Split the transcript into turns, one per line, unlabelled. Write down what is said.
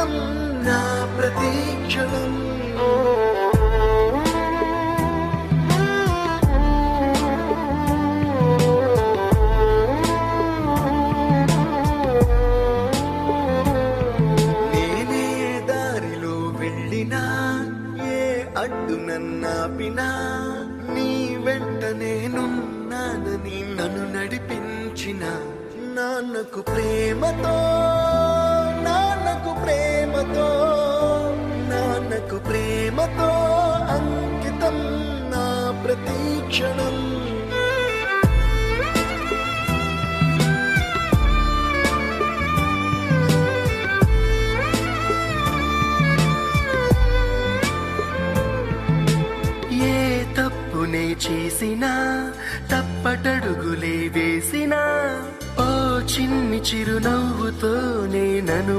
అంకితం నా ప్రతి క్షణం. నేనే దారిలో వెళ్ళినా, ఏ అడ్డు నన్నాపినా, నీ వెంట నేనున్నానని నన్ను నడిపించిన నాన్నకు ప్రేమతో, నాన్నకు ప్రేమతో, నాన్నకు ప్రేమతో అంకితం నా ప్రతి క్షణం. ఏ తప్పునే చేసినా, తప్పటడుగులే వేసినా, ఓ చిన్ని చిరునవ్వుతోనే నన్ను